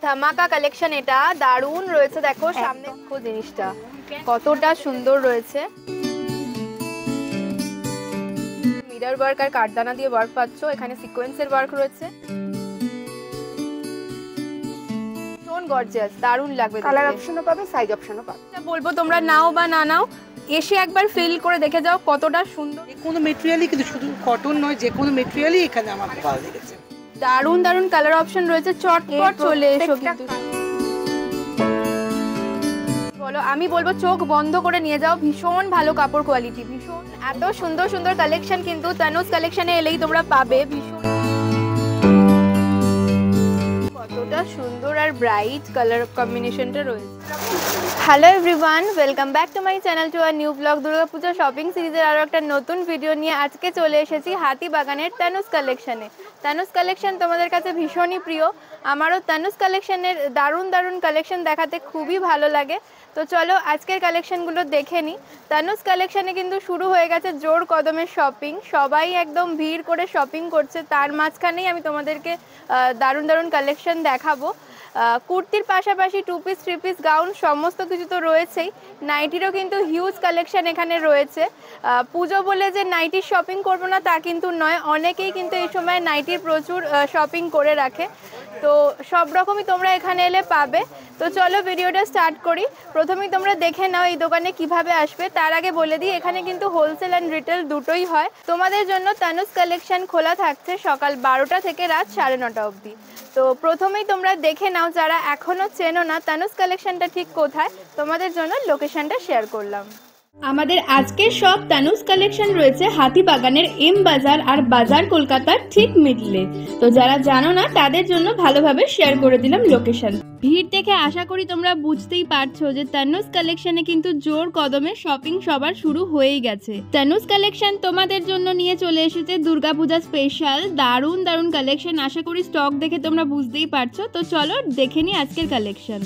ধামাকা কালেকশন, এটা দারুণ রয়েছে। দেখো সামনে দেখো জিনিসটা কতটা সুন্দর রয়েছে। মিরর ওয়ার্ক আর কাঠদানা দিয়ে ওয়ার্ক পাচ্ছ, এখানে সিকোয়েন্সের ওয়ার্ক রয়েছে। ভীষণ গর্জিয়াস, দারুণ লাগবে। কালার অপশনও পাবে, সাইজ অপশনও পাবে। বলবো তোমরা নাও বা না নাও, এসে একবার ফিল করে দেখে যাও কতটা সুন্দর। যে কোনো মেটেরিয়ালই, কিন্তু শুধু কটন নয়, যে কোনো মেটেরিয়ালই এখানে আমার ভালো লেগেছে। দারুণ দারুণ কালার অপশন রয়েছে, চটপট চলে এসো। কিন্তু বলো, আমি বলবো চোখ বন্ধ করে নিয়ে যাও, ভীষণ ভালো কাপড় কোয়ালিটি, ভীষণ এত সুন্দর সুন্দর কালেকশন কিন্তু তানুজ কালেকশনে এলেই তোমরা পাবে। ভীষণ কতটা সুন্দর আর ব্রাইট কালার কম্বিনেশনটা রয়েছে। Hello everyone, welcome back to my channel, to our new vlog. Durga Puja shopping সিরিজের আরও একটা নতুন ভিডিও নিয়ে আজকে চলে এসেছি হাতিবাগানের তানুজ কালেকশনে। তানুজ কালেকশন তোমাদের কাছে ভীষণই প্রিয়, আমারও তানুজ কালেকশনের দারুণ দারুণ কালেকশন দেখাতে খুবই ভালো লাগে। তো চলো আজকের কালেকশনগুলো দেখে নিই। তানুজ কালেকশনে কিন্তু শুরু হয়ে গেছে জোর কদমের শপিং, সবাই একদম ভিড় করে শপিং করছে। তার মাঝখানেই আমি তোমাদেরকে দারুণ দারুণ কালেকশন দেখাবো। কুর্তির পাশাপাশি two piece, three piece, gown সমস্ত কিছু তো রয়েছেই। নাইটিরও কিন্তু হিউজ কালেকশন এখানে রয়েছে। পুজো বলে যে নাইটির শপিং করবো না তা কিন্তু নয়, অনেকেই কিন্তু এই সময় নাইটির প্রচুর শপিং করে রাখে। তো সব রকমই তোমরা এখানে এলে পাবে। তো চলো ভিডিওটা স্টার্ট করি। প্রথমেই তোমরা দেখে নাও এই দোকানে কিভাবে আসবে। তার আগে বলে দিই, এখানে কিন্তু হোলসেল অ্যান্ড রিটেল দুটোই হয়। তোমাদের জন্য তানুজ কালেকশন খোলা থাকছে সকাল 12টা থেকে রাত 9:30 অবধি। তো প্রথমেই তোমরা দেখে নাও, যারা এখনও চেনো না তানুজ কালেকশনটা ঠিক কোথায়, তোমাদের জন্য লোকেশনটা শেয়ার করলাম। আমাদের আজকের সব তানুজ কালেকশন রয়েছে হাতিবাগানের এম বাজার আর বাজার কলকাতার ঠিক মিডলে। তো যারা জানো না তাদের জন্য ভালোভাবে শেয়ার করে দিলাম লোকেশন। ভিড় দেখে আশা করি তোমরা বুঝতেই পারছো যে তানুজ কালেকশনে কিন্তু জোর কদমে শপিং সবার শুরু হয়েই গেছে। তানুজ কালেকশন তোমাদের জন্য নিয়ে চলে এসেছে দুর্গাপূজা স্পেশাল দারুণ দারুণ কালেকশন। আশা করি স্টক দেখে তোমরা বুঝতেই পারছো। তো চলো দেখে নিই আজকের কালেকশন।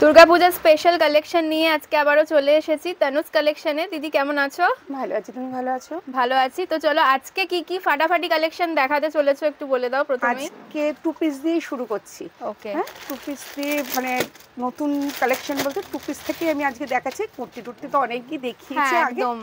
দুর্গাপূজা স্পেশাল কালেকশন নিয়ে আজকে আবারও চলে এসেছি তানুজ কালেকশনে। দিদি কেমন আছো? ভালো আছি, তুমি ভালো আছো? ভালো আছি। তো চলো আজকে কি কি ফাটাফাটি কালেকশন দেখাতে চলেছো একটু বলে দাও। প্রথমে আজকে টু পিস দিয়ে শুরু করছি। ওকে, হ্যাঁ, টু পিস দিয়ে মানে নতুন কালেকশন বলতে টু পিস থেকে আমি আজকে দেখাচ্ছি। কুর্তি টুর্তি তো অনেকই দেখিয়েছি আগে, একদম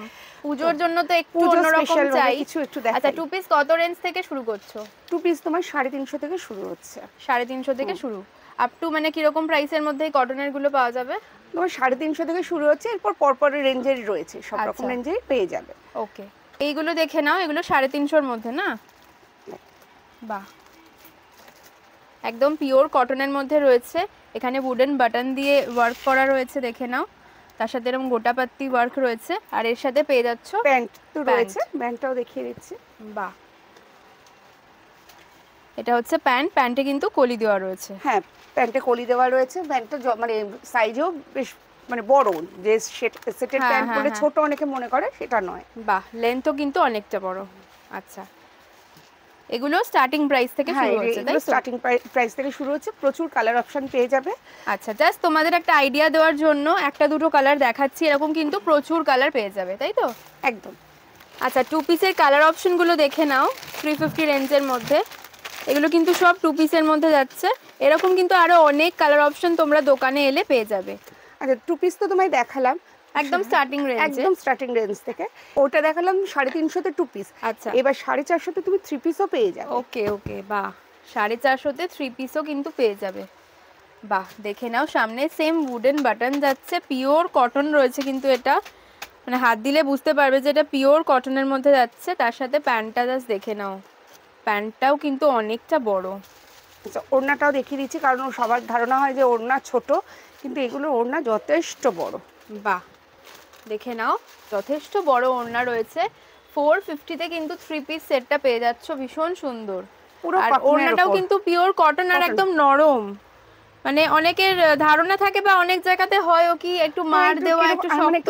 পুজোর জন্য তো একটু অন্যরকম চাই। কিছু একটু দেখাই। আচ্ছা, টু পিস কত রেঞ্জ থেকে শুরু করছো? টু পিস তোমার 350 থেকে শুরু হচ্ছে। 350 থেকে শুরু, আপ টু মানে কিরকম প্রাইসের মধ্যে এই কটনের গুলো পাওয়া যাবে? তোমার 350 থেকে শুরু হচ্ছে, এরপর পরপর রেঞ্জেরই রয়েছে, সব রকম রেঞ্জেরই পেয়ে যাবে। ওকে, এইগুলো দেখে নাও, এগুলো 350-র মধ্যে না? বাহ, একদম পিওর কটনের মধ্যে রয়েছে। এখানে উডেন বাটন দিয়ে ওয়ার্ক করা রয়েছে, দেখে নাও। তার সাথে এরকম গোটাপাত্তি ওয়ার্ক রয়েছে, আর এর সাথে পেয়ে যাচ্ছ প্যান্ট তো রয়েছে, প্যান্টটাও দেখিয়ে দিচ্ছি। বাহ, এটা হচ্ছে প্যান্ট, প্যান্টে কিন্তু কলি দেওয়া রয়েছে। হ্যাঁ, প্যান্টে কলি দেওয়া রয়েছে। প্যান্টটা মানে সাইজও বেশ মানে বড়, যে সেটের প্যান্ট বলে ছোট অনেকে মনে করে, সেটা নয়। বাহ, লেন্থও কিন্তু অনেকটা বড়। আচ্ছা, এগুলো স্টার্টিং প্রাইস থেকে শুরু হচ্ছে, তাই তো? স্টার্টিং প্রাইস থেকে শুরু হচ্ছে, প্রচুর কালার অপশন পেয়ে যাবে। আচ্ছা, জাস্ট তোমাদের একটা আইডিয়া দেওয়ার জন্য একটা দুটো কালার দেখাচ্ছি, এরকম কিন্তু প্রচুর কালার পেয়ে যাবে, তাই তো? একদম। আচ্ছা, টু পিসের কালার অপশনগুলো দেখে নাও। 350 রেঞ্জের মধ্যে এগুলো কিন্তু সব টু পিসের মধ্যে যাচ্ছে। এরকম কিন্তু আরো অনেক কালার অপশন তোমরা দোকানে এলে পেয়ে যাবে। আচ্ছা, টু পিস তো তোমায় দেখালাম একদম স্টার্টিং রেঞ্জ, একদম স্টার্টিং রেঞ্জ থেকে। ওটা দেখালাম 350-তে টু পিস। আচ্ছা, এবার 450-তে তুমি থ্রি পিসও পেয়ে যাবে। ওকে ওকে, বাহ, 450-তে থ্রি পিসও কিন্তু পেয়ে যাবে। বাহ, দেখে নাও, সামনে সেম উডেন বাটন যাচ্ছে, পিওর কটন রয়েছে কিন্তু এটা, মানে হাত দিলে বুঝতে পারবে যে এটা পিওর কটনের মধ্যে যাচ্ছে। তার সাথে প্যান্টটা জাস্ট দেখে নাও, প্যান্টটাও কিন্তু অনেকটা বড়। আচ্ছা, ওড়নাটাও দেখিয়ে দিচ্ছি, কারণ সবার ধারণা হয় যে ওড়না ছোট, কিন্তু এগুলো ওড়না যথেষ্ট বড়। বাহ, দেখে নাও, যথেষ্ট বড় ওড়না রয়েছে। 450-তে কিন্তু থ্রি পিস সেটটা পেয়ে যাচ্ছ, ভীষণ সুন্দর। আর ওড়নাটাও কিন্তু পিওর কটন আর একদম নরম। মানে অনেকের ধারণা থাকে বা অনেক জায়গাতে হয়ও কি একটু মার দেওয়া, একটু শক্ত,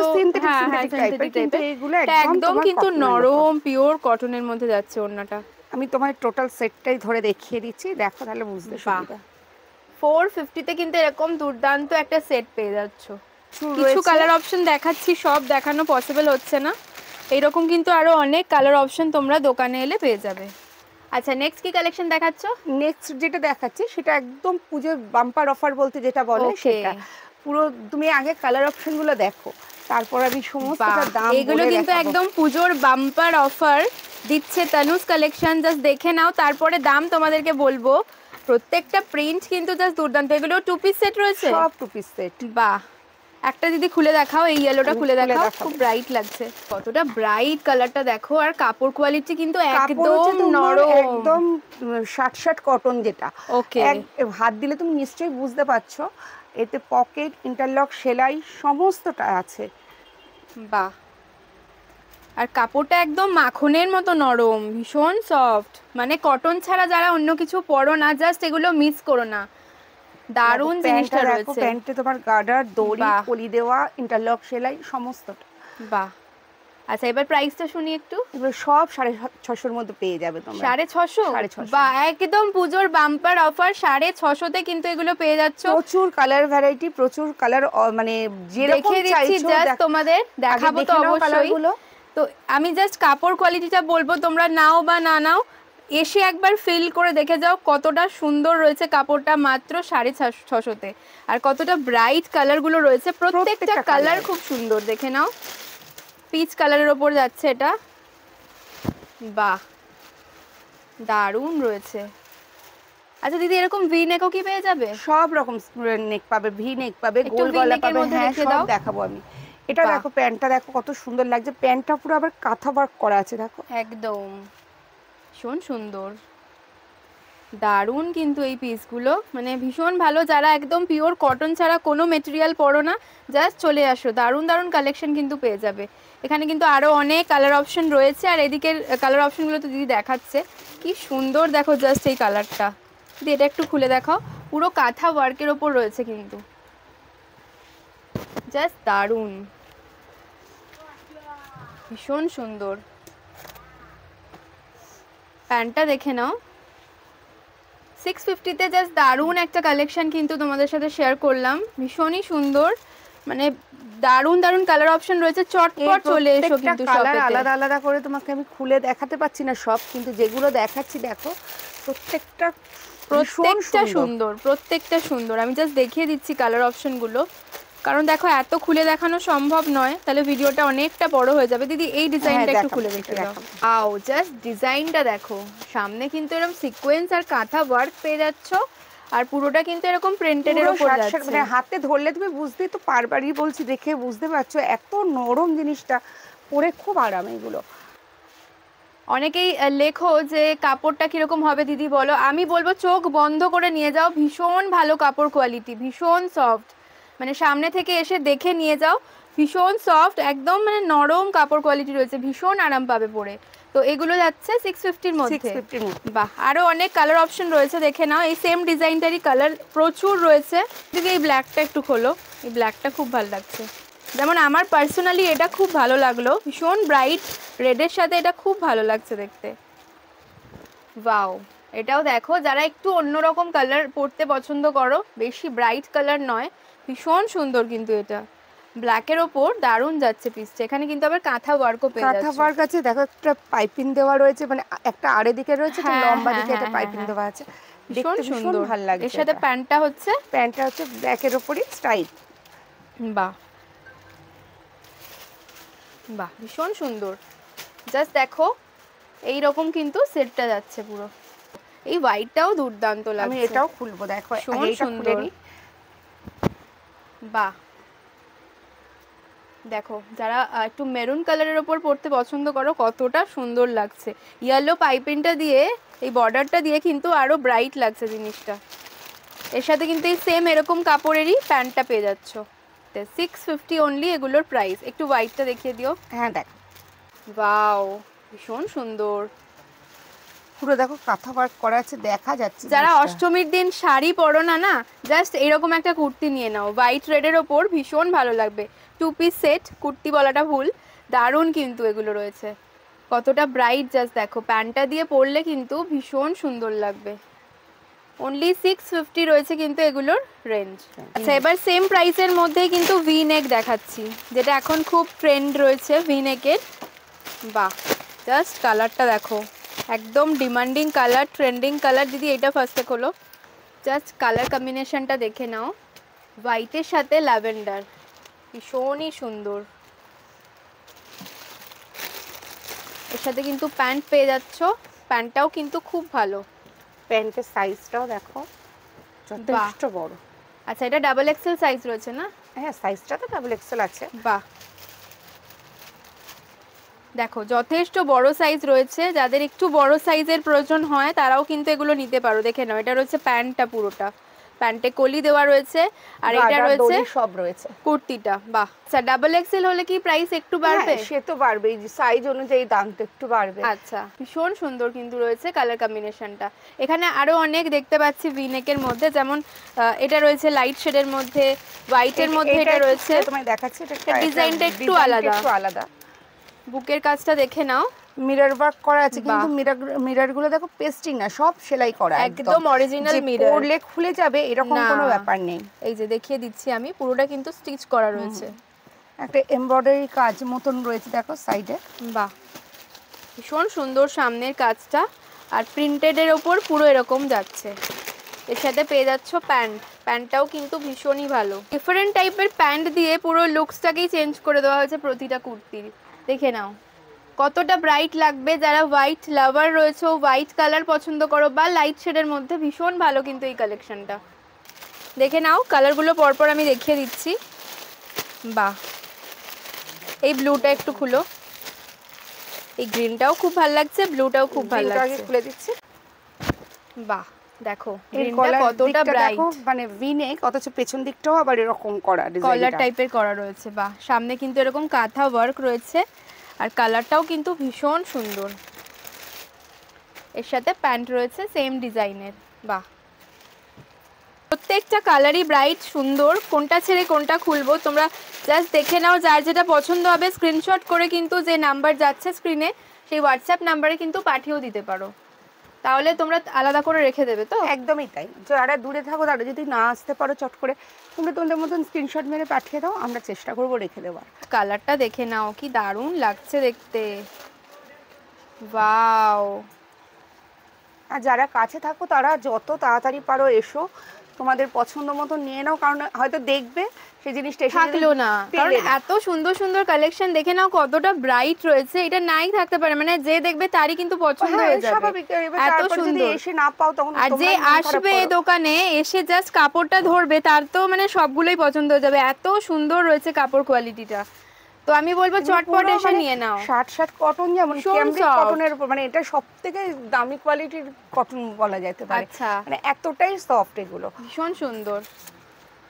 একদম কিন্তু নরম পিওর কটনের মধ্যে যাচ্ছে ওড়নাটা। আমি তোমার টোটাল সেটটাই ধরে দেখিয়ে দিচ্ছি, দেখো তাহলে বুঝতে সুবিধা। 450-তে কিন্তু এরকম দুর্দান্ত একটা সেট পেয়ে যাচ্ছ। কিছু কালার অপশন দেখাচ্ছি, সব দেখানো পসিবল হচ্ছে না। এইরকম কিন্তু আরো অনেক কালার অপশন তোমরা দোকানে এলে পেয়ে যাবে। আচ্ছা নেক্সট কি কালেকশন দেখাচ্ছ? নেক্সট যেটা দেখাচ্ছি সেটা একদম পুজোর বাম্পার অফার বলতে যেটা বলে সেটা পুরো। তুমি আগে কালার অপশন গুলো দেখো, তারপর আমি সমস্তটা দাম বলে এগুলো কিন্তু একদম পুজোর বাম্পার অফার দিচ্ছে তানুজ কালেকশন। জাস্ট দেখে নাও, তারপরে দাম তোমাদেরকে বলবো। প্রত্যেকটা প্রিন্ট কিন্তু জাস্ট দুর্দান্ত। এগুলো 2 পিস সেট রয়েছে, সব 2 পিস সেট। বাহ, একটা দিদি খুলে দেখাও, এই ইয়েলোটা খুলে দেখাও, খুব ব্রাইট লাগছে। কতটা ব্রাইট কালারটা দেখো, আর কাপড় কোয়ালিটি কিন্তু একদম নরম, একদম শার্ট কটন যেটা। ওকে, হাত দিলে তুমি নিশ্চয়ই বুঝতে পারছো, এতে পকেট, ইন্টারলক, সেলাই সমস্তটা আছে। বাহ, আর কাপড়টা একদম মাখনের মতো নরম, ভীষণ সফট। মানে কটন ছাড়া যারা অন্য কিছু পরো না, জাস্ট এগুলো মিস করো না। দারুণ জিনিসটা রয়েছে। প্যান্টে তোমার গার্ডার, দড়ি, কলি দেওয়া, ইন্টারলক, সেলাই সমস্তটা। বাহ, আচ্ছা এবার প্রাইসটা শুনি একটু। এবার সব 650-র মধ্যে পেয়ে যাবে তোমরা। 650? বাহ, একদম পুজোর বাম্পার অফার। 650-তে কিন্তু এগুলো পেয়ে যাচ্ছ। প্রচুর কালার ভ্যারাইটি, প্রচুর কালার, মানে যেরকম চাইছো জাস্ট তোমাদের দেখাবো তো অবশ্যই। তো আমি জাস্ট কাপড় কোয়ালিটিটা বলবো, তোমরা নাও বা না নাও, এসে একবার ফিল করে দেখে যাও কতটা সুন্দর রয়েছে কাপড়টা মাত্র 650-তে। আর কতটা ব্রাইট কালারগুলো রয়েছে, প্রত্যেকটা কালার খুব সুন্দর। দেখে নাও, পিচ কালারের ওপর যাচ্ছে এটা। বাহ, দারুণ রয়েছে। আচ্ছা দিদি, এরকম ভি নেকও কি পেয়ে যাবে? সব রকম নেক পাবে, ভি নেক পাবে, গোল গলা পাবে। হ্যাঁ, সব দেখাবো আমি। এটা দেখো, প্যান্টটা দেখো কত সুন্দর লাগছে। প্যান্টটা পুরো আবার কাঁথা ওয়ার্ক করা আছে, দেখো একদম ভীষণ সুন্দর, দারুণ কিন্তু এই পিসগুলো, মানে ভীষণ ভালো। যারা একদম পিওর কটন ছাড়া কোনো মেটেরিয়াল পরো না, জাস্ট চলে আসো, দারুণ দারুণ কালেকশন কিন্তু পেয়ে যাবে। এখানে কিন্তু আরও অনেক কালার অপশন রয়েছে, আর এদিকের কালার অপশনগুলো তো দিদি দেখাচ্ছে, কি সুন্দর দেখো জাস্ট এই কালারটা। দিদি এটা একটু খুলে দেখাও, পুরো কাঁথা ওয়ার্কের ওপর রয়েছে কিন্তু, জাস্ট দারুণ, ভীষণ সুন্দর। প্যান্টটা দেখে নাও, 650-তে জাস্ট দারুণ একটা কালেকশন কিন্তু তোমাদের সাথে শেয়ার করলাম, ভীষণই সুন্দর। মানে দারুণ দারুণ কালার অপশন রয়েছে, চটপট চলে এসো। কিন্তু কালার আলাদা আলাদা করে তোমাকে আমি খুলে দেখাতে পাচ্ছি না সব, কিন্তু যেগুলো দেখাচ্ছি দেখো প্রত্যেকটা সুন্দর, প্রত্যেকটা সুন্দর। আমি জাস্ট দেখিয়ে দিচ্ছি কালার অপশনগুলো, কারণ দেখো এত খুলে দেখানো সম্ভব নয়, তাহলে ভিডিওটা অনেকটা বড় হয়ে যাবে। দিদি এই ডিজাইনটা একটু খুলে দেখে দাও। আও, জাস্ট ডিজাইনটা দেখো, সামনে কিন্তু এরকম সিকোয়েন্স আর কাঁথা ওয়ার্ক পেয়ে যাচ্ছ, আর পুরোটা কিন্তু এরকম প্রিন্টেড এর উপর যাচ্ছে। মানে হাতে ধরলে তুমি বুঝতেই তো পারবারই, বলছি দেখে বুঝতে পারছো, এত নরম জিনিসটা, পরে খুব আরাম এগুলো। অনেকেই লেখো যে কাপড়টা কিরকম হবে দিদি বলো, আমি বলবো চোখ বন্ধ করে নিয়ে যাও, ভীষণ ভালো কাপড় কোয়ালিটি, ভীষণ সফট। মানে সামনে থেকে এসে দেখে নিয়ে যাও, ভীষণ সফট, একদম মানে নরম কাপড় কোয়ালিটি রয়েছে, ভীষণ আরাম পাবে পরে। তো এগুলো যাচ্ছে 650-র মধ্যে। বাহ, আরও অনেক কালার অপশন রয়েছে, দেখে নাও। এই সেম ডিজাইনটারই কালার প্রচুর রয়েছে। দিদি এই ব্ল্যাকটা একটু খোলো, এই ব্ল্যাকটা খুব ভালো লাগছে। যেমন আমার পার্সোনালি এটা খুব ভালো লাগলো, ভীষণ ব্রাইট রেডের সাথে এটা খুব ভালো লাগছে দেখতে। ওয়াও, এটাও দেখো, যারা একটু অন্যরকম কালার পরতে পছন্দ করো, বেশি ব্রাইট কালার নয়, ভীষণ সুন্দর কিন্তু এটা ব্ল্যাকের ওপর দারুণ যাচ্ছে পিসটা। এখানে কিন্তু আবার কাঁথা ওয়ার্কও পেয়ে যাচ্ছে। কাঁথা ওয়ার্ক আছে, দেখো একটা পাইপিং দেওয়া রয়েছে, মানে একটা আড়ে দিকে রয়েছে, একটা লম্বা দিকে একটা পাইপিং দেওয়া আছে, ভীষণ সুন্দর, ভালো লাগে। এর সাথে প্যান্টটা হচ্ছে ব্ল্যাকের ওপরই স্টাইল। বাহ বাহ, ভীষণ সুন্দর। জাস্ট দেখো এই রকম কিন্তু সেটটা যাচ্ছে পুরো। এই হোয়াইটটাও দুর্দান্ত লাগছে। আমি এটাও খুলবো, দেখো এইটা খুলে নি। বাহ, দেখো যারা একটু মেরুন কালারের ওপর পরতে পছন্দ করো, কতটা সুন্দর লাগছে। ইয়েলো পাইপিংটা দিয়ে, এই বর্ডারটা দিয়ে কিন্তু আরো ব্রাইট লাগছে জিনিসটা। এর সাথে কিন্তু এই সেম এরকম কাপড়েরই প্যান্টটা পেয়ে যাচ্ছ। 650 অনলি এগুলোর প্রাইস। একটু হোয়াইটটা দেখিয়ে দিও। হ্যাঁ দেখ, ওয়াও, ভীষণ সুন্দর। পুরো দেখো কাঁথা ওয়ার্ক করা আছে, দেখা যাচ্ছে। যারা অষ্টমীর দিন শাড়ি পরো না, জাস্ট এরকম একটা কুর্তি নিয়ে নাও, হোয়াইট রেডের ওপর ভীষণ ভালো লাগবে। 2 পিস সেট, কুর্তি বলাটা ভুল, দারুণ কিন্তু এগুলো রয়েছে। কতটা ব্রাইট জাস্ট দেখো, প্যান্টটা দিয়ে পরলে কিন্তু ভীষণ সুন্দর লাগবে। অনলি 650 রয়েছে কিন্তু এগুলোর রেঞ্জ। আচ্ছা, এবার সেম প্রাইসের মধ্যেই কিন্তু ভি নেক দেখাচ্ছি, যেটা এখন খুব ট্রেন্ড রয়েছে ভি নেকের। বাহ, জাস্ট কালারটা দেখো, একদম ডিমান্ডিং কালার, ট্রেন্ডিং কালার। দিদি এটা ফার্স্টে খোলো, জাস্ট কালার কম্বিনেশনটা দেখে নাও। হোয়াইটের সাথে ল্যাভেন্ডার, ভীষণই সুন্দর। এর সাথে কিন্তু প্যান্ট পেয়ে যাচ্ছ, প্যান্টটাও কিন্তু খুব ভালো। প্যান্টের সাইজটাও দেখো যথেষ্ট বড়। আচ্ছা, এটা ডাবল এক্সেল সাইজ রয়েছে না? হ্যাঁ, সাইজটা তো ডাবল এক্সেল আছে। বাহ, দেখো যথেষ্ট বড় সাইজ রয়েছে। যাদের একটু বড় সাইজের প্রয়োজন হয় তারাও কিন্তু এগুলো নিতে পারো। দেখে নাও, এটা রয়েছে প্যান্টটা, পুরোটা প্যান্টে কলি দেওয়া রয়েছে, আর এটা রয়েছে সব রয়েছে কুর্তিটা। বাহ, আচ্ছা ডাবল এক্সেল হলে কি প্রাইস একটু বাড়বে? সে তো বাড়বে, সাইজ অনুযায়ী দামটা একটু বাড়বে। আচ্ছা, ভীষণ সুন্দর কিন্তু রয়েছে কালার কম্বিনেশনটা। এখানে আরো অনেক দেখতে পাচ্ছি ভিনেকের মধ্যে, যেমন এটা রয়েছে লাইট শেডের মধ্যে, হোয়াইটের মধ্যে এটা রয়েছে। তোমায় দেখাচ্ছি, এটা ডিজাইনটা একটু আলাদা। বুকের কাজটা দেখে নাও, মিরর ওয়ার্ক করা আছে, কিন্তু মিরর গুলো দেখো পেস্টিং না, সব সেলাই করা, একদম অরিজিনাল মিরর। পরলে খুলে যাবে এরকম কোনো ব্যাপার নেই। এই যে দেখিয়ে দিচ্ছি আমি, পুরোটা কিন্তু স্টিচ করা রয়েছে। একটা এমব্রয়ডারি কাজ মতন রয়েছে দেখো সাইডে। বাহ, ভীষণ সুন্দর সামনের কাজটা, আর প্রিন্টেড এর ওপর পুরো এরকম যাচ্ছে। এর সাথে পেয়ে যাচ্ছ প্যান্টটাও কিন্তু ভীষণই ভালো। ডিফারেন্ট টাইপের প্যান্ট দিয়ে পুরো লুকসটাকেই চেঞ্জ করে দেওয়া হয়েছে প্রতিটা কুর্তির। দেখে নাও কতটা ব্রাইট লাগবে। যারা হোয়াইট লাভার রয়েছে, হোয়াইট কালার পছন্দ করো বা লাইট শেডের মধ্যে, ভীষণ ভালো কিন্তু এই কালেকশনটা। দেখে নাও কালারগুলো পরপর আমি দেখিয়ে দিচ্ছি। বাহ, এই ব্লুটা একটু খুলো, এই গ্রিনটাও খুব ভালো লাগছে, ব্লুটাও খুব ভালো লাগছে। খুলে দিচ্ছি। বাহ, দেখো গ্রিনটা কতটা ব্রাইট, মানে ভি-নেক, অথচ পেছন দিকটাও আবার এরকম করা, কলার টাইপের করা রয়েছে। বাহ, সামনে কিন্তু এরকম কাঁথা ওয়ার্ক রয়েছে, আর কালারটাও কিন্তু ভীষণ সুন্দর। এর সাথে প্যান্ট রয়েছে সেম ডিজাইনের। বাহ, প্রত্যেকটা কালারই ব্রাইট সুন্দর। কোনটা ছেড়ে কোনটা খুলবো তোমরা জাস্ট দেখে নাও। যার যেটা পছন্দ হবে স্ক্রিনশট করে কিন্তু যে নাম্বার যাচ্ছে স্ক্রিনে, সেই হোয়াটসঅ্যাপ নাম্বারে কিন্তু পাঠিয়েও দিতে পারো। তাহলে তোমরা আলাদা করে রেখে দেবে তো? একদমই তাই। যারা দূরে থাকো, তারা যদি না আসতে পারো চট করে, তোমরা তোমাদের মতন স্ক্রিনশট মেরে পাঠিয়ে দাও, আমরা চেষ্টা করবো রেখে দেওয়ার। কালারটা দেখে নাও, কি দারুণ লাগছে দেখতে। ওয়াও। আর যারা কাছে থাকো তারা যত তাড়াতাড়ি পারো এসো, তোমাদের পছন্দ মতো নিয়ে নাও, কারণ হয়তো দেখবে সেই জিনিসটা থাকলো না, কারণ এত সুন্দর সুন্দর কালেকশন। দেখে নাও কতটা ব্রাইট রয়েছে, এটা নাই থাকতে পারে, মানে যে দেখবে তারই কিন্তু পছন্দ হয়ে যাবে। স্বাভাবিক, এত সুন্দর। এসে না পাও তখন, আর যে আসবে দোকানে এসে জাস্ট কাপড়টা ধরবে, তার তো মানে সবগুলোই পছন্দ হয়ে যাবে। এত সুন্দর রয়েছে কাপড় কোয়ালিটিটা। তো আমি বলবো চটপট এসে নিয়ে নাও। 60 কটন, যেমন ক্যামব্রিক কটনের উপর, মানে এটা সবথেকে দামি কোয়ালিটির কটন বলা যেতে পারে। আচ্ছা, মানে এতটাই সফট এগুলো, ভীষণ সুন্দর।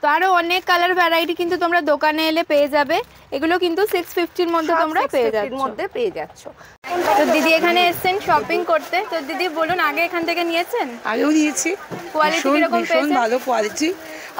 তো আরো অনেক কালার ভ্যারাইটি কিন্তু তোমরা দোকানে এলে পেয়ে যাবে। এগুলো কিন্তু 650 এর মধ্যে তোমরা পেয়ে যাচ্ছ। তো দিদি এখানে এসেছেন শপিং করতে, তো দিদি বলুন আগে এখান থেকে নিয়েছেন? আগেও নিয়েছি, কোয়ালিটি কিরকম পেয়েছেন? ভালো কোয়ালিটি।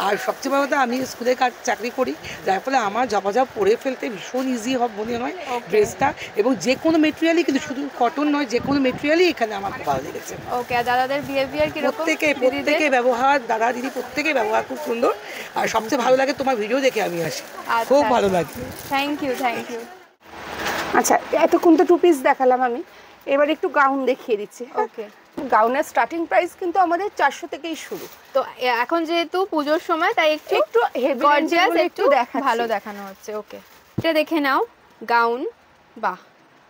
আর সবচেয়ে বড় কথা, আমি স্কুলে চাকরি করি, যার ফলে আমার ঝাপাঝাপ পরে ফেলতে ভীষণ ইজি হবে মনে হয় ড্রেসটা। এবং যে কোনো মেটেরিয়ালই, কিন্তু শুধু কটন নয়, যে কোনো মেটেরিয়ালই এখানে আমার খুব ভালো লেগেছে। ওকে, আর দাদাদের বিহেভিয়ার কিরকম? প্রত্যেকে ব্যবহার, দাদা দিদি প্রত্যেকে ব্যবহার খুব সুন্দর। আর সবচেয়ে ভালো লাগে তোমার ভিডিও দেখে আমি আসি, খুব ভালো লাগে। Thank you. আচ্ছা, এতক্ষণ তো টু পিস দেখালাম আমি, এবার একটু গাউন দেখিয়ে দিচ্ছি। ওকে, গাউনের স্টার্টিং প্রাইস কিন্তু আমাদের 400 থেকেই শুরু। তো এখন যেহেতু পুজোর সময়, তাই একটু গর্জিয়াস, একটু ভালো দেখানো হচ্ছে। ওকে, এটা দেখে নাও গাউন। বাহ,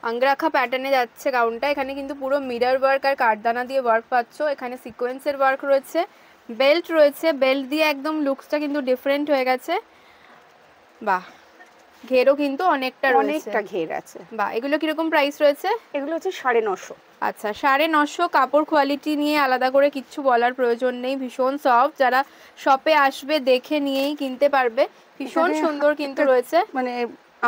আঙ্গরাখা প্যাটার্নে যাচ্ছে গাউনটা। এখানে কিন্তু পুরো মিরর ওয়ার্ক আর কাঠদানা দিয়ে ওয়ার্ক পাচ্ছ। এখানে সিকোয়েন্সের ওয়ার্ক রয়েছে, বেল্ট রয়েছে, বেল্ট দিয়ে একদম লুকসটা কিন্তু ডিফারেন্ট হয়ে গেছে। বাহ, ঘেরও কিন্তু অনেকটা ঘের আছে। বাহ, এগুলো কিরকম প্রাইস রয়েছে? এগুলো হচ্ছে 950। আচ্ছা, 950। কাপড় কোয়ালিটি নিয়ে আলাদা করে কিচ্ছু বলার প্রয়োজন নেই, ভীষণ সফট। যারা শপে আসবে দেখে নিয়েই কিনতে পারবে। ভীষণ সুন্দর কিন্তু রয়েছে, মানে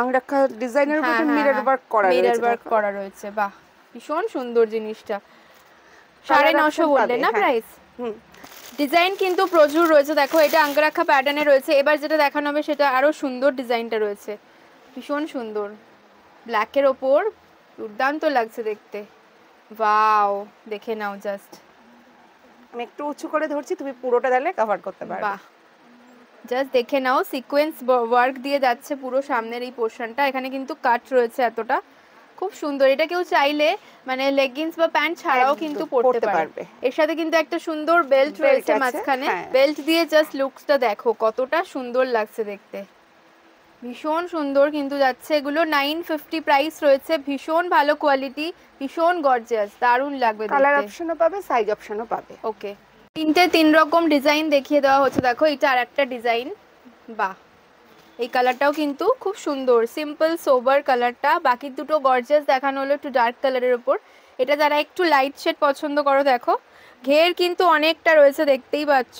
আংরাখা ডিজাইনের উপর মিরর ওয়ার্ক করা রয়েছে। বাহ, ভীষণ সুন্দর জিনিসটা। 950 বললেন না প্রাইস? ডিজাইন কিন্তু প্রচুর রয়েছে। দেখো, এটা আঙ্গরাখা প্যাটার্নে রয়েছে। এবার যেটা দেখানো হবে সেটা আরো সুন্দর ডিজাইনটা রয়েছে, ভীষণ সুন্দর। ব্ল্যাকের ওপর দুর্দান্ত লাগছে দেখতে। ওয়াও, দেখে নাও জাস্ট। আমি একটু উঁচু করে ধরছি, তুমি পুরোটা দিলে কভার করতে পারবে। বাহ, জাস্ট দেখে নাও, সিকোয়েন্স ওয়ার্ক দিয়ে যাচ্ছে পুরো সামনের এই পোরশনটা। এখানে কিন্তু কাট রয়েছে এতটা। খুব সুন্দর। এটা কেউ চাইলে মানে লেগিংস বা প্যান্ট ছাড়াও কিন্তু পরতে পারবে। এর সাথে কিন্তু একটা সুন্দর বেল্ট রয়েছে মাঝখানে, বেল্ট দিয়ে জাস্ট লুকসটা দেখো কতটা সুন্দর লাগছে দেখতে, ভীষণ সুন্দর কিন্তু যাচ্ছে। এগুলো 950 প্রাইস রয়েছে, ভীষণ ভালো কোয়ালিটি, ভীষণ গর্জিয়াস, দারুণ লাগবে দেখতে। কালার অপশনও পাবে, সাইজ অপশনও পাবে। ওকে, তিন রকম ডিজাইন দেখিয়ে দেওয়া হচ্ছে। দেখো এটা আরেকটা ডিজাইন, বাহ এই কালারটাও কিন্তু খুব সুন্দর, সিম্পল সোবার কালারটা, বাকি দুটো গর্জিয়াস দেখানো হলো একটু ডার্ক কালারের উপর। এটা যারা একটু লাইট শেড পছন্দ করো, দেখো ঘের কিন্তু অনেকটা রয়েছে দেখতেই পাচ্ছ,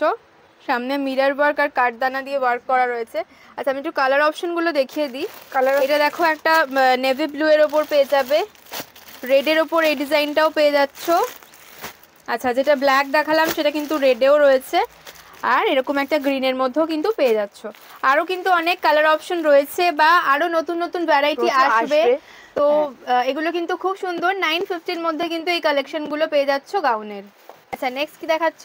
সামনে মিরর ওয়ার্ক আর কাঠদানা দিয়ে ওয়ার্ক করা রয়েছে। আচ্ছা আমি একটু কালার অপশনগুলো দেখিয়ে দিই। এটা দেখো একটা নেভি ব্লু এর ওপর পেয়ে যাবে, রেডের ওপর এই ডিজাইনটাও পেয়ে যাচ্ছ। আচ্ছা যেটা ব্ল্যাক দেখালাম সেটা কিন্তু রেডেও রয়েছে, আর এরকম একটা গ্রিনের মধ্যেও কিন্তু পেয়ে যাচ্ছ। আরও কিন্তু অনেক কালার অপশন রয়েছে বা আরও নতুন নতুন ভ্যারাইটি আসবে, তো এগুলো কিন্তু খুব সুন্দর। 950-র মধ্যে কিন্তু এই কালেকশনগুলো পেয়ে যাচ্ছ গাউনের। আচ্ছা নেক্সট কি দেখাচ্ছ?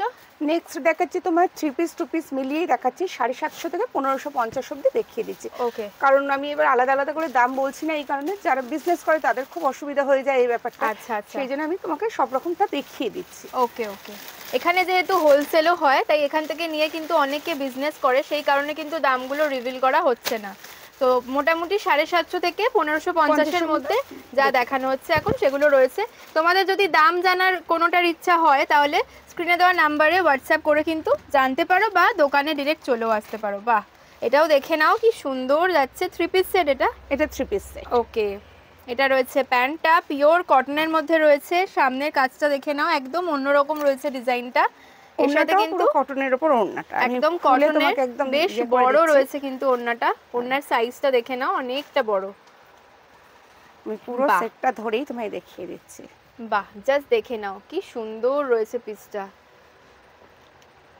নেক্সট দেখাচ্ছি তোমার 3 পিস 2 পিস মিলিয়েই দেখাচ্ছি, 750 থেকে 1550 অবধি দেখিয়ে দিচ্ছি। ওকে, কারণ আমি এবার আলাদা আলাদা করে দাম বলছি না, এই কারণে যারা বিজনেস করে তাদের খুব অসুবিধা হয়ে যায় এই ব্যাপারটা। আচ্ছা আচ্ছা, সেই জন্য আমি তোমাকে সব রকমটা দেখিয়ে দিচ্ছি। ওকে ওকে, এখানে যেহেতু হোলসেলও হয় তাই এখান থেকে নিয়ে কিন্তু অনেকে বিজনেস করে, সেই কারণে কিন্তু দামগুলো রিভিল করা হচ্ছে না। তো মোটামুটি 750 থেকে 1550-এর মধ্যে যা দেখানো হচ্ছে এখন সেগুলো রয়েছে। তোমাদের যদি দাম জানার কোনোটার ইচ্ছা হয় তাহলে স্ক্রিনে দেওয়া নাম্বারে হোয়াটসঅ্যাপ করে কিন্তু জানতে পারো বা দোকানে ডিরেক্ট চলেও আসতে পারো। বাহ এটাও দেখে নাও কি সুন্দর যাচ্ছে, 3 পিস সেট এটা 3 পিস সেট। ওকে, এটা রয়েছে প্যান্টটা পিওর কটনের মধ্যে রয়েছে, সামনের কাজটা দেখে নাও একদম অন্যরকম রয়েছে ডিজাইনটা। এর সাথে কিন্তু কটনের উপর ওড়নাটা একদম কটনের, বেশ বড় রয়েছে কিন্তু ওড়নাটা, ওড়নার সাইজটা দেখে নাও অনেকটা বড়। আমি পুরো সেটটা ধরেই তোমায় দেখিয়ে দিচ্ছি। বাহ জাস্ট দেখে নাও কি সুন্দর রয়েছে পিসটা।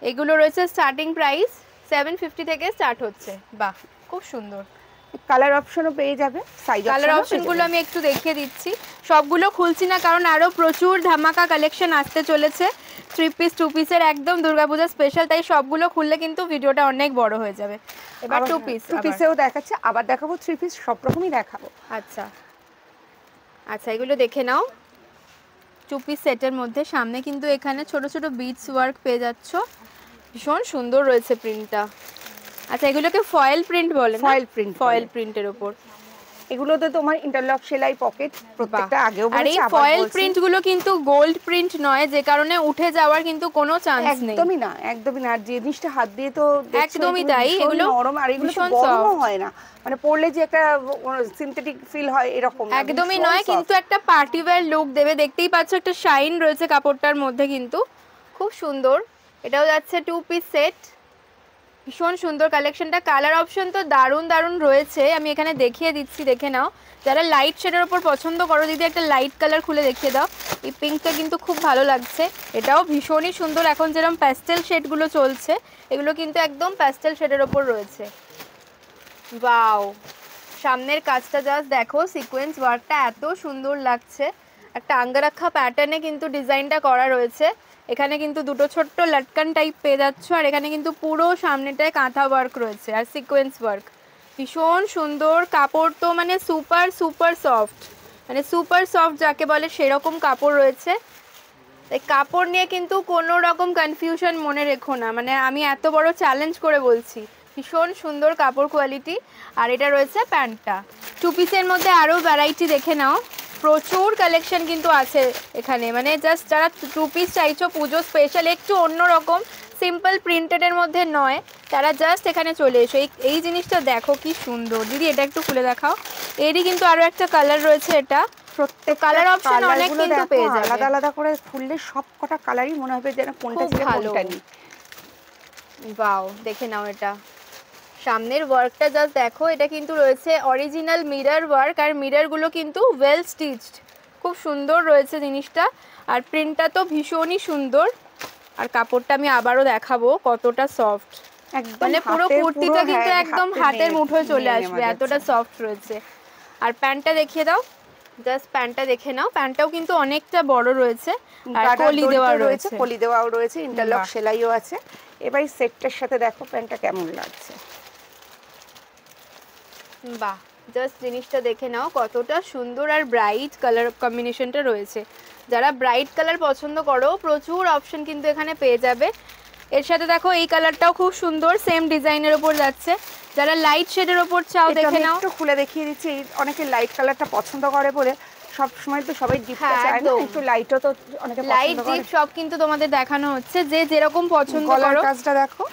এগুলো রয়েছে স্টার্টিং প্রাইস 750 থেকে স্টার্ট হচ্ছে। বাহ খুব সুন্দর, কালার অপশনও পেয়ে যাবে, সাইজ কালার অপশনগুলো আমি একটু দেখিয়ে দিচ্ছি। সবগুলো খুলছি না কারণ আরো প্রচুর ধামাকা কালেকশন আসতে চলেছে 3 পিস 2 পিসের, একদম দুর্গাপূজা স্পেশাল, তাই সবগুলো খুললে কিন্তু ভিডিওটা অনেক বড় হয়ে যাবে। এবার 2 পিসেও দেখাচ্ছে, আবার দেখাবো 3 পিস, সব রকমই দেখাবো। আচ্ছা আচ্ছা, এগুলো দেখে নাও 2 পিস সেটের মধ্যে, সামনে কিন্তু এখানে ছোট ছোট বিটস ওয়ার্ক পেয়ে যাচ্ছ, ভীষণ সুন্দর রয়েছে প্রিন্টটা। আচ্ছা এগুলোকে ফয়েল প্রিন্ট বলে, ফয়েল প্রিন্টের উপর। এগুলোতে তোমার ইন্টারলক সেলাই পকেট প্রত্যেকটা আগেও বলেছি, আর এই ফয়েল প্রিন্ট গুলো কিন্তু গোল্ড প্রিন্ট নয়, যে কারণে উঠে যাওয়ার কিন্তু কোনো চান্স নেই, একদমই না একদমই না। আর যে জিনিসটা হাত দিয়ে তো একদমই তাই, এগুলো নরম, আর এগুলো গরমও হয় না, মানে পরলে যে একটা সিনথেটিক ফিল হয় এরকম একদমই নয়, কিন্তু একটা পার্টি ওয়্যার লুক দেবে। দেখতেই পাচ্ছ একটা শাইন রয়েছে কাপড়টার মধ্যে, কিন্তু খুব সুন্দর। এটাও যাচ্ছে 2 পিস সেট, ভীষণ সুন্দর কালেকশনটা। কালার অপশন তো দারুণ দারুণ রয়েছে, আমি এখানে দেখিয়ে দিচ্ছি, দেখে নাও। যারা লাইট শেডের উপর পছন্দ করো, দিদি একটা লাইট কালার খুলে দেখিয়ে দাও। এই পিঙ্কটা কিন্তু খুব ভালো লাগছে, এটাও ভীষণই সুন্দর। এখন যেরকম প্যাস্টেল শেডগুলো চলছে, এগুলো কিন্তু একদম প্যাস্টেল শেডের ওপর রয়েছে। ওয়াও, সামনের কাজটা জাস্ট দেখো, সিকোয়েন্স ওয়ার্কটা এত সুন্দর লাগছে, একটা আঙ্গারাক্ষা প্যাটার্নে কিন্তু ডিজাইনটা করা রয়েছে। এখানে কিন্তু দুটো ছোট্ট লটকান টাইপ পেয়ে যাচ্ছ, আর এখানে কিন্তু পুরো সামনেটায় কাঁথা ওয়ার্ক রয়েছে আর সিকোয়েন্স ওয়ার্ক, ভীষণ সুন্দর। কাপড় তো মানে সুপার সুপার সফট, মানে সুপার সফট যাকে বলে সেরকম কাপড় রয়েছে। এই কাপড় নিয়ে কিন্তু কোনো রকম কনফিউশন মনে রেখো না, মানে আমি এত বড় চ্যালেঞ্জ করে বলছি, ভীষণ সুন্দর কাপড় কোয়ালিটি। আর এটা রয়েছে প্যান্টটা। 2 পিসের মধ্যে আরও ভ্যারাইটি দেখে নাও, প্রচুর কালেকশন কিন্তু আছে এখানে, মানে জাস্ট যারা 2 পিস চাইছো পুজো স্পেশাল, একটু অন্যরকম সিম্পল প্রিন্টেডের মধ্যে নয়, তারা জাস্ট এখানে চলে এসো। এই জিনিসটা দেখো কি সুন্দর, দিদি এটা একটু খুলে দেখাও। এরই কিন্তু আরও একটা কালার রয়েছে, এটা প্রত্যেক কালার অপশন অনেক কিন্তু পেয়ে যাবে, আলাদা আলাদা করে খুললে সব কটা কালারই মনে হবে যেন কোনটা ছিল কোনটা নেই। ওয়াও দেখে নাও, এটা সামনের ওয়ার্কটা জাস্ট দেখো, এটা কিন্তু রয়েছে অরিজিনাল মিরর ওয়ার্ক, আর মিররগুলো কিন্তু ওয়েল স্টিচড, খুব সুন্দর রয়েছে জিনিসটা। আর প্রিন্টটা তো ভীষণই সুন্দর, আর কাপড়টা আমি আবারও দেখাবো কতটা সফট, মানে পুরো কুর্তিটা কিন্তু একদম হাতের মুঠোয় চলে আসবে, এতটা সফট রয়েছে। আর প্যান্টটা দেখিয়ে দাও, জাস্ট প্যান্টটা দেখে নাও, প্যান্টটাও কিন্তু অনেকটা বড় রয়েছে, আর কলি দেওয়া রয়েছে, কলি দেওয়াও রয়েছে, ইন্টারলক সেলাইও আছে। এবার এই সেটটার সাথে দেখো প্যান্টটা কেমন লাগছে। বাহ জাস্ট জিনিসটা দেখে নাও কতটা সুন্দর আর ব্রাইট কালার কম্বিনেশনটা রয়েছে। যারা ব্রাইট কালার পছন্দ করো প্রচুর অপশন কিন্তু এখানে পেয়ে যাবে। এর সাথে দেখো এই কালারটাও খুব সুন্দর, সেম ডিজাইনের ওপর যাচ্ছে। যারা লাইট শেডের ওপর চাও দেখে নাও, একটু খুলে দেখিয়ে দিচ্ছি। অনেকে লাইট কালারটা পছন্দ করে বলে, সব সময় তো সবাই ডিপটা চায় না, একটু লাইটও তো অনেকে লাইট ডিপ সব কিন্তু তোমাদের দেখানো হচ্ছে, যে যেরকম পছন্দ করো। কাজটা দেখো,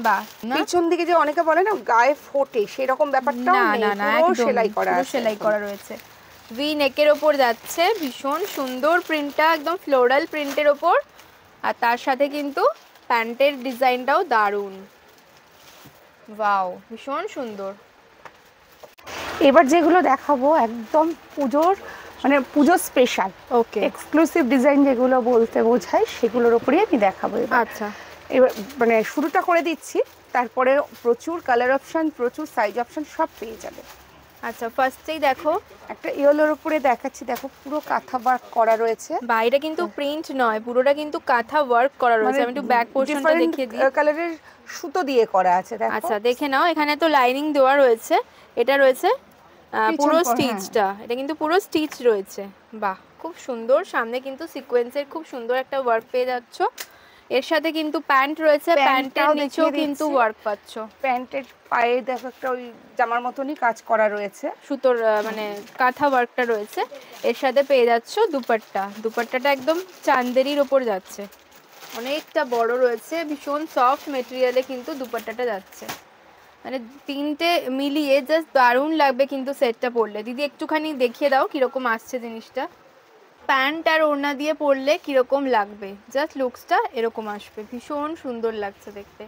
বাহ, পিছন দিকে যে অনেকে বলে না গায়ে ফোটে, সেরকম ব্যাপারটাও নেই, পুরো সেলাই করা আছে, সেলাই করা রয়েছে। ভি নেকের ওপর যাচ্ছে, ভীষণ সুন্দর প্রিন্টটা, একদম ফ্লোরাল প্রিন্টের ওপর। আর তার সাথে কিন্তু প্যান্টের ডিজাইনটাও দারুণ, ওয়াও, ভীষণ সুন্দর। এবার যেগুলো দেখাবো একদম পুজোর, মানে পুজো স্পেশাল, ওকে, এক্সক্লুসিভ ডিজাইন যেগুলো বলতে বোঝায়, সেগুলোর উপরেই আমি দেখাবো। আচ্ছা, এবার মানে শুরুটা করে দিচ্ছি, তারপরে প্রচুর কালার অপশন, প্রচুর সাইজ অপশন সব পেয়ে যাবে। আচ্ছা, ফার্স্টেই দেখো একটা ইয়েলোর উপরে দেখাচ্ছি, দেখো পুরো কাঁথা ওয়ার্ক করা রয়েছে। বাইরে কিন্তু প্রিন্ট নয়, পুরোটা কিন্তু কাঁথা ওয়ার্ক করা রয়েছে। আমি একটু ব্যাক পোরশনটা দেখিয়ে দিই। কালারের সুতো দিয়ে করা আছে, দেখো। আচ্ছা, দেখে নাও, এখানে তো লাইনিং দেওয়া রয়েছে, এটা রয়েছে পুরো স্টিচটা, এটা কিন্তু পুরো স্টিচ রয়েছে। বাহ, খুব সুন্দর। সামনে কিন্তু সিকোয়েন্সের খুব সুন্দর একটা ওয়ার্ক পেয়ে যাচ্ছ। এর সাথে কিন্তু প্যান্ট রয়েছে, প্যান্টের নিচেও কিন্তু ওয়ার্ক পাচ্ছ। প্যান্টের পায়ে দেখো একটা ওই জামার মতনই কাজ করা রয়েছে, সুতোর মানে কাঁথা ওয়ার্কটা রয়েছে। এর সাথে পেয়ে যাচ্ছ দুপাট্টা, দুপাট্টাটা একদম চান্দেরির ওপর যাচ্ছে, অনেকটা বড় রয়েছে, ভীষণ সফট মেটেরিয়ালে কিন্তু দুপাট্টাটা যাচ্ছে। মানে তিনটে মিলিয়ে জাস্ট দারুণ লাগবে কিন্তু সেটটা পরলে। দিদি একটুখানি দেখিয়ে দাও কিরকম আসছে জিনিসটা। প্যান্ট আর ওড়না দিয়ে পরলে কিরকম লাগবে, জাস্ট লুকসটা এরকম আসবে, ভীষণ সুন্দর লাগছে দেখতে।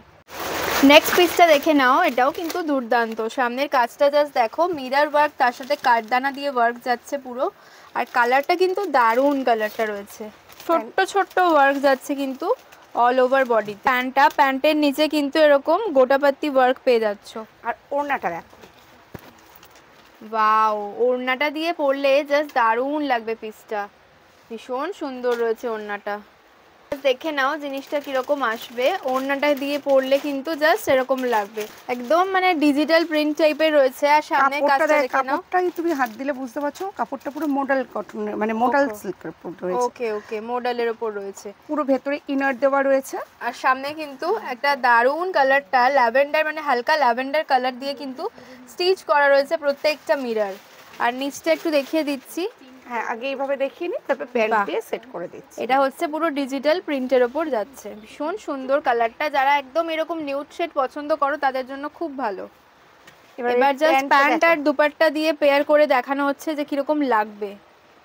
নেক্সট পিসটা দেখে নাও, এটাও কিন্তু দুর্দান্ত। সামনের কাজটা জাস্ট দেখো, মিরর ওয়ার্ক, তার সাথে কাঠদানা দিয়ে ওয়ার্ক যাচ্ছে পুরো। আর কালারটা কিন্তু দারুণ কালারটা রয়েছে, ছোট্ট ছোট্ট ওয়ার্ক যাচ্ছে কিন্তু অল ওভার বডি। প্যান্টের নিচে কিন্তু এরকম গোটাপাত্তি ওয়ার্ক পেয়ে যাচ্ছ। আর ওড়নাটা দেখো, ওয়াও, ওড়নাটা দিয়ে পরলে জাস্ট দারুণ লাগবে পিসটা, ভীষণ সুন্দর রয়েছে ওড়নাটা। দেখে নাও জিনিসটা কিরকম আসবে, ওড়নাটা দিয়ে পরলে কিন্তু জাস্ট এরকম লাগবে, একদম মানে ডিজিটাল প্রিন্ট টাইপের রয়েছে। আর সামনে কাজটা দেখে নাও, কাপড়টাই তুমি হাত দিলে বুঝতে পারছো, কাপড়টা পুরো মডেল কটনের, মানে মডেল সিল্কের উপর রয়েছে। ওকে ওকে, মডেলের উপর রয়েছে, পুরো ভেতরে ইনার দেওয়া রয়েছে। আর সামনে কিন্তু একটা দারুণ কালারটা ল্যাভেন্ডার, মানে হালকা ল্যাভেন্ডার কালার দিয়ে কিন্তু স্টিচ করা রয়েছে প্রত্যেকটা মিরর। আর নিচটা একটু দেখিয়ে দিচ্ছি, হ্যাঁ আগে এইভাবে দেখিয়ে নি, তারপর প্যান্ট দিয়ে সেট করে দিচ্ছি। এটা হচ্ছে পুরো ডিজিটাল প্রিন্টের ওপর যাচ্ছে, ভীষণ সুন্দর কালারটা। যারা একদম এরকম নিউড শেড পছন্দ করো তাদের জন্য খুব ভালো। এবার জাস্ট প্যান্ট আর দুপাট্টা দিয়ে পেয়ার করে দেখানো হচ্ছে যে কিরকম লাগবে।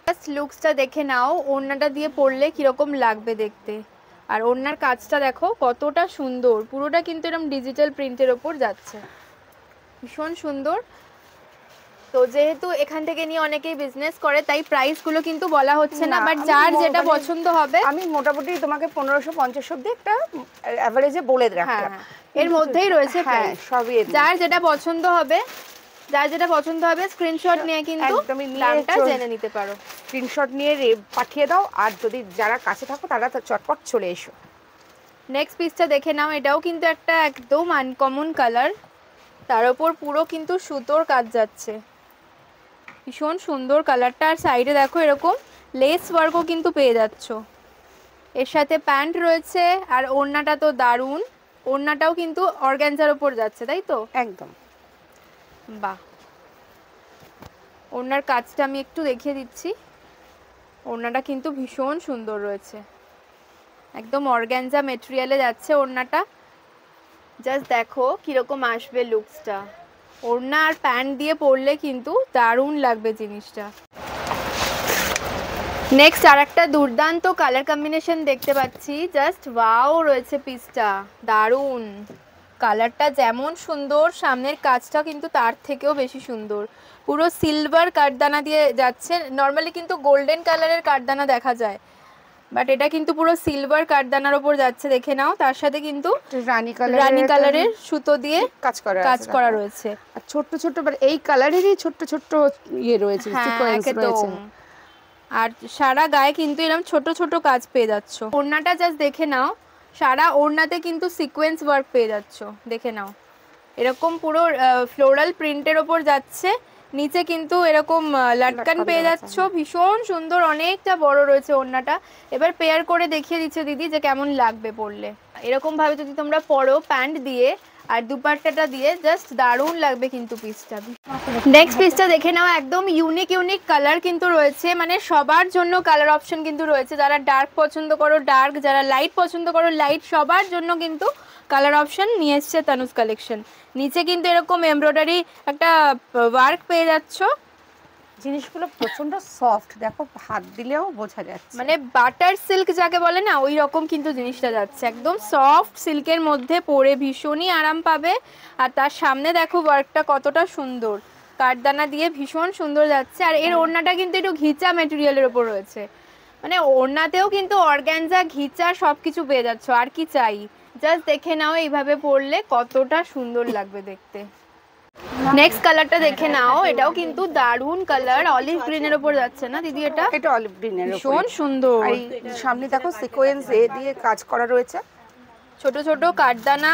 জাস্ট লুকসটা দেখে নাও, ওড়নাটা দিয়ে পরলে কিরকম লাগবে দেখতে। আর ওড়নার কাজটা দেখো কতটা সুন্দর, পুরোটা কিন্তু এরকম ডিজিটাল প্রিন্টের ওপর যাচ্ছে, ভীষণ সুন্দর। তো যেহেতু এখান থেকে নিয়ে অনেকেই বিজনেস করে, তাই প্রাইস গুলো কিন্তু বলা হচ্ছে না, বাট যার যেটা পছন্দ হবে, আমি মোটামুটি তোমাকে 1550 অবধি একটা এভারেজে বলে রাখলাম, এর মধ্যেই রয়েছে হ্যাঁ সবই। যার যেটা পছন্দ হবে, যার যেটা পছন্দ হবে স্ক্রিনশট নিয়ে কিন্তু দামটা জেনে নিতে পারো। স্ক্রিনশট নিয়ে পাঠিয়ে দাও, আর যদি যারা কাছে থাকো তারা চটপট চলে এসো। নেক্সট পিসটা দেখে নাও, এটাও কিন্তু একটা একদম আনকমন কালার, তার উপর পুরো কিন্তু সুতোর কাজ যাচ্ছে, ভীষণ সুন্দর কালারটা। আর সাইডে দেখো এরকম লেস ওয়ার্কও কিন্তু পেয়ে যাচ্ছ। এর সাথে প্যান্ট রয়েছে, আর ওড়নাটা তো দারুণ, ওড়নাটাও কিন্তু অর্গানজার ওপর যাচ্ছে, তাই তো? একদম, বাহ, ওড়নার কাজটা আমি একটু দেখিয়ে দিচ্ছি। ওড়নাটা কিন্তু ভীষণ সুন্দর রয়েছে, একদম অর্গানজা মেটেরিয়ালে যাচ্ছে ওড়নাটা। জাস্ট দেখো কিরকম আসবে লুকসটা, ওড়না আর প্যান্ট দিয়ে পরলে কিন্তু দারুণ লাগবে জিনিসটা। নেক্সট আর একটা দুর্দান্ত কালার কম্বিনেশন দেখতে পাচ্ছি, জাস্ট ওয়াও রয়েছে পিসটা, দারুণ কালারটা যেমন সুন্দর, সামনের কাজটা কিন্তু তার থেকেও বেশি সুন্দর। পুরো সিলভার কাঠদানা দিয়ে যাচ্ছে, নর্মালি কিন্তু গোল্ডেন কালারের কাঠদানা দেখা যায়, বাট এটা কিন্তু পুরো সিলভার কাঠদানার ওপর যাচ্ছে, দেখে নাও। তার সাথে কিন্তু রানী কালারের সুতো দিয়ে কাজ করা রয়েছে, আর ছোট ছোট এই কালারেরই ছোট ছোট ইয়ে রয়েছে, সিকোয়েন্স রয়েছে। আর সারা গায়ে কিন্তু এরকম ছোট ছোট কাজ পেয়ে যাচ্ছ। ওড়নাটা জাস্ট দেখে নাও, সারা ওড়নাতে কিন্তু সিকোয়েন্স ওয়ার্ক পেয়ে যাচ্ছ, দেখে নাও। এরকম পুরো ফ্লোরাল প্রিন্টের ওপর যাচ্ছে, নিচে কিন্তু এরকম লাটকান পেয়ে যাচ্ছ, ভীষণ সুন্দর, অনেকটা বড় রয়েছে ওড়নাটা। এবার পেয়ার করে দেখিয়ে দিচ্ছে দিদি যে কেমন লাগবে পরলে। এরকম ভাবে যদি তোমরা পরো প্যান্ট দিয়ে আর দুপাট্টাটা দিয়ে, জাস্ট দারুণ লাগবে কিন্তু পিসটা। নেক্সট পিসটা দেখে নাও, একদম ইউনিক ইউনিক কালার কিন্তু রয়েছে, মানে সবার জন্য কালার অপশন কিন্তু রয়েছে। যারা ডার্ক পছন্দ করো ডার্ক, যারা লাইট পছন্দ করো লাইট, সবার জন্য কিন্তু কালার অপশন নিয়ে এসছে তানুজ কালেকশন। নিচে কিন্তু এরকম এমব্রয়ডারি একটা ওয়ার্ক পেয়ে যাচ্ছ। জিনিসগুলো প্রচন্ড সফট, দেখো হাত দিলেও বোঝা যাচ্ছে, মানে বাটার সিল্ক যাকে বলে না, ওই রকম কিন্তু জিনিসটা যাচ্ছে। একদম সফট সিল্কের মধ্যে পরে ভীষণই আরাম পাবে। আর তার সামনে দেখো ওয়ার্কটা কতটা সুন্দর, কাঠদানা দিয়ে ভীষণ সুন্দর যাচ্ছে। আর এর ওড়নাটা কিন্তু একটু ঘিচা মেটেরিয়ালের ওপর রয়েছে, মানে ওড়নাতেও কিন্তু অর্গানজা ঘিচা সবকিছু পেয়ে যাচ্ছ। আর কি চাই, জাস্ট দেখে নাও এইভাবে পরলে কতটা সুন্দর লাগবে দেখতে। নেক্সট কালারটা দেখে নাও, এটাও কিন্তু দারুন কালার, অলিভ গ্রিনের উপর যাচ্ছে না দিদি? এটা অলিভ গ্রিনের ভীষণ সুন্দর। আর সামনে দেখো সিকোয়েন্স দিয়ে কাজ করা রয়েছে, ছোট ছোট কাঠদানা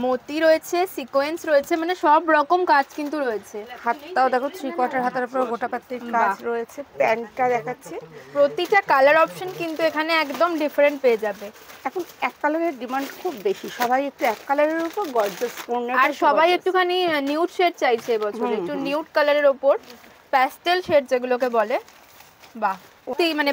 মতি রয়েছে, সিকোয়েন্স রয়েছে, মানে সব রকম কাজ কিন্তু রয়েছে। হাতটাও দেখো 3/4 হাতের উপর গোটা পাত্রের কাজ রয়েছে। প্যান্টটা দেখাচ্ছি, প্রতিটা কালার অপশন কিন্তু এখানে একদম ডিফারেন্ট পেয়ে যাবে। এখন এক কালারের ডিমান্ড খুব বেশি, সবাই একটু এক কালারের উপর গর্জিয়াস পরনে, আর সবাই একটুখানি নিউড শেড চাইছে এবছর, একটু নিউড কালারের উপর প্যাস্টেল শেড যেগুলোকে বলে। বাহ, মানে